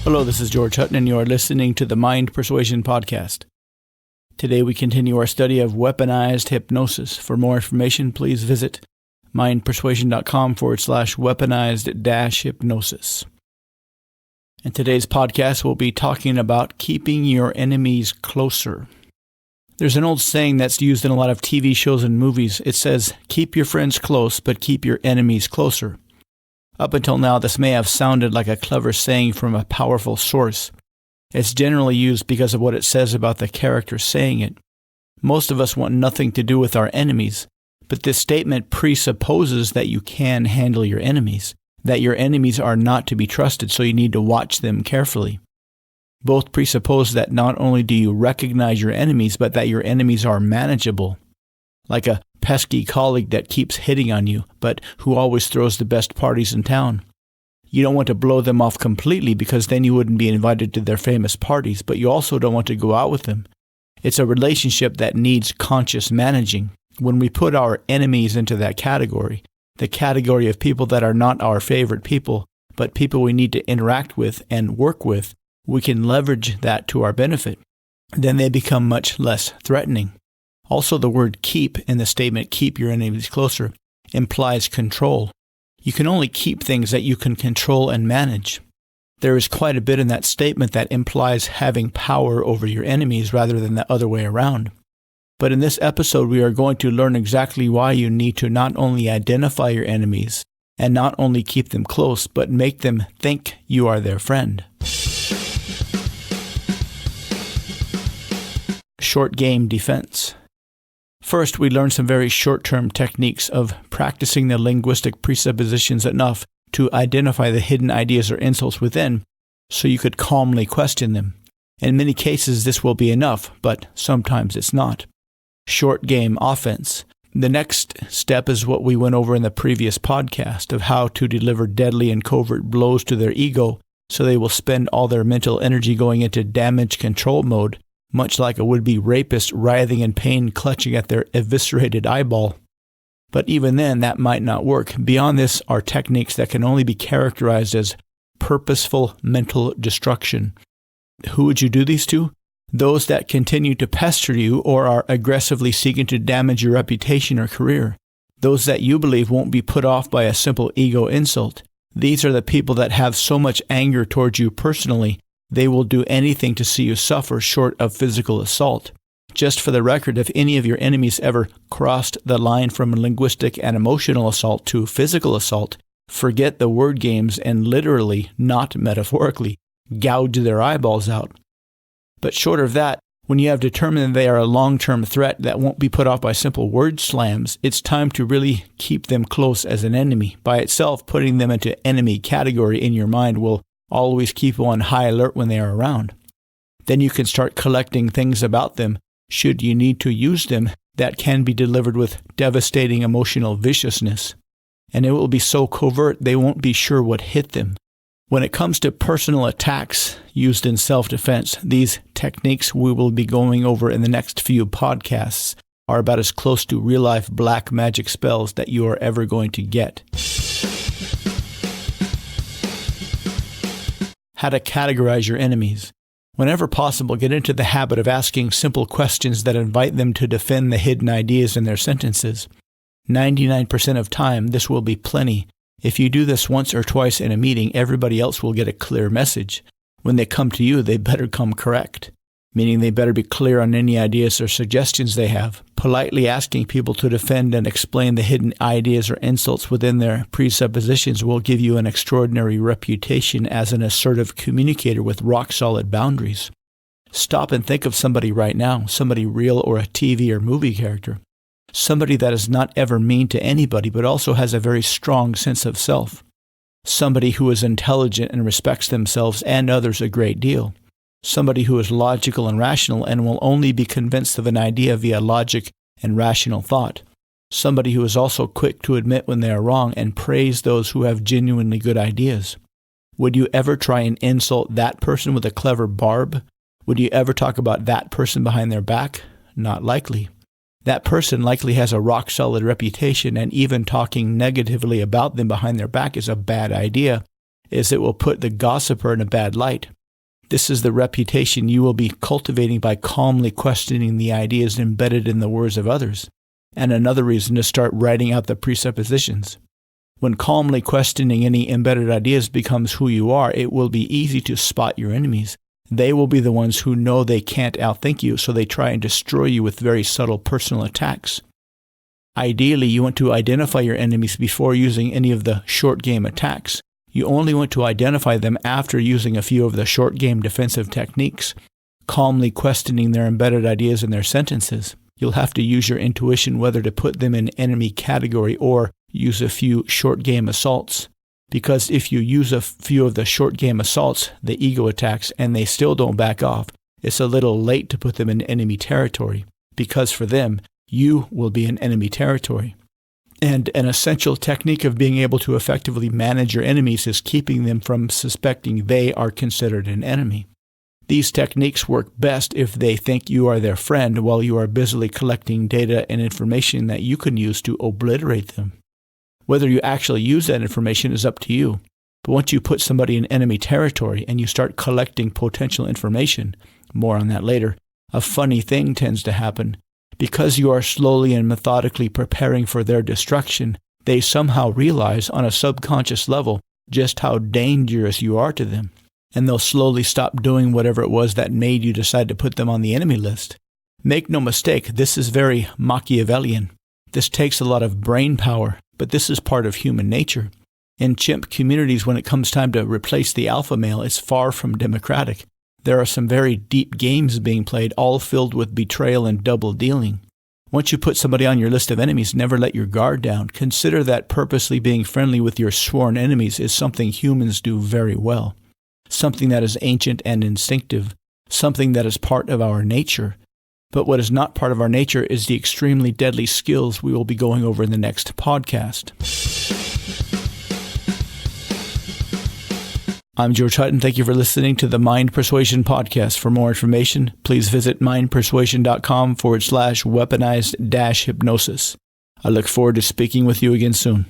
Hello, this is George Hutton, and you are listening to the Mind Persuasion Podcast. Today we continue our study of weaponized hypnosis. For more information, please visit mindpersuasion.com/weaponized-hypnosis. And today's podcast will be talking about keeping your enemies closer. There's an old saying that's used in a lot of TV shows and movies. It says, keep your friends close, but keep your enemies closer. Up until now, this may have sounded like a clever saying from a powerful source. It's generally used because of what it says about the character saying it. Most of us want nothing to do with our enemies, but this statement presupposes that you can handle your enemies, that your enemies are not to be trusted, so you need to watch them carefully. Both presuppose that not only do you recognize your enemies, but that your enemies are manageable. Like a pesky colleague that keeps hitting on you, but who always throws the best parties in town. You don't want to blow them off completely because then you wouldn't be invited to their famous parties, but you also don't want to go out with them. It's a relationship that needs conscious managing. When we put our enemies into that category, the category of people that are not our favorite people, but people we need to interact with and work with, we can leverage that to our benefit. Then they become much less threatening. Also, the word keep in the statement, keep your enemies closer, implies control. You can only keep things that you can control and manage. There is quite a bit in that statement that implies having power over your enemies rather than the other way around. But in this episode, we are going to learn exactly why you need to not only identify your enemies and not only keep them close, but make them think you are their friend. Short game defense. First, we learn some very short-term techniques of practicing the linguistic presuppositions enough to identify the hidden ideas or insults within, so you could calmly question them. In many cases, this will be enough, but sometimes it's not. Short game offense. The next step is what we went over in the previous podcast of how to deliver deadly and covert blows to their ego so they will spend all their mental energy going into damage control mode, much like a would-be rapist writhing in pain clutching at their eviscerated eyeball. But even then, that might not work. Beyond this are techniques that can only be characterized as purposeful mental destruction. Who would you do these to? Those that continue to pester you or are aggressively seeking to damage your reputation or career. Those that you believe won't be put off by a simple ego insult. These are the people that have so much anger towards you personally, they will do anything to see you suffer short of physical assault. Just for the record, if any of your enemies ever crossed the line from linguistic and emotional assault to physical assault, forget the word games and literally, not metaphorically, gouge their eyeballs out. But short of that, when you have determined they are a long-term threat that won't be put off by simple word slams, it's time to really keep them close as an enemy. By itself, putting them into enemy category in your mind will always keep you on high alert when they are around. Then you can start collecting things about them, should you need to use them, that can be delivered with devastating emotional viciousness. And it will be so covert they won't be sure what hit them. When it comes to personal attacks used in self-defense, these techniques we will be going over in the next few podcasts are about as close to real-life black magic spells that you are ever going to get. How to categorize your enemies. Whenever possible, get into the habit of asking simple questions that invite them to defend the hidden ideas in their sentences. 99% of time, this will be plenty. If you do this once or twice in a meeting, everybody else will get a clear message. When they come to you, they better come correct, meaning they better be clear on any ideas or suggestions they have. Politely asking people to defend and explain the hidden ideas or insults within their presuppositions will give you an extraordinary reputation as an assertive communicator with rock-solid boundaries. Stop and think of somebody right now, somebody real or a TV or movie character. Somebody that is not ever mean to anybody but also has a very strong sense of self. Somebody who is intelligent and respects themselves and others a great deal. Somebody who is logical and rational and will only be convinced of an idea via logic and rational thought. Somebody who is also quick to admit when they are wrong and praise those who have genuinely good ideas. Would you ever try and insult that person with a clever barb? Would you ever talk about that person behind their back? Not likely. That person likely has a rock-solid reputation, and even talking negatively about them behind their back is a bad idea, as it will put the gossiper in a bad light. This is the reputation you will be cultivating by calmly questioning the ideas embedded in the words of others, and another reason to start writing out the presuppositions. When calmly questioning any embedded ideas becomes who you are, it will be easy to spot your enemies. They will be the ones who know they can't outthink you, so they try and destroy you with very subtle personal attacks. Ideally, you want to identify your enemies before using any of the short game attacks. You only want to identify them after using a few of the short game defensive techniques, calmly questioning their embedded ideas in their sentences. You'll have to use your intuition whether to put them in enemy category or use a few short game assaults. Because if you use a few of the short game assaults, the ego attacks, and they still don't back off, it's a little late to put them in enemy territory. Because for them, you will be in enemy territory. And an essential technique of being able to effectively manage your enemies is keeping them from suspecting they are considered an enemy. These techniques work best if they think you are their friend while you are busily collecting data and information that you can use to obliterate them. Whether you actually use that information is up to you. But once you put somebody in enemy territory and you start collecting potential information, more on that later, a funny thing tends to happen. Because you are slowly and methodically preparing for their destruction, they somehow realize on a subconscious level just how dangerous you are to them. And they'll slowly stop doing whatever it was that made you decide to put them on the enemy list. Make no mistake, this is very Machiavellian. This takes a lot of brain power, but this is part of human nature. In chimp communities, when it comes time to replace the alpha male, it's far from democratic. There are some very deep games being played, all filled with betrayal and double dealing. Once you put somebody on your list of enemies, never let your guard down. Consider that purposely being friendly with your sworn enemies is something humans do very well. Something that is ancient and instinctive. Something that is part of our nature. But what is not part of our nature is the extremely deadly skills we will be going over in the next podcast. I'm George Hutton. Thank you for listening to the Mind Persuasion Podcast. For more information, please visit mindpersuasion.com/weaponized-hypnosis. I look forward to speaking with you again soon.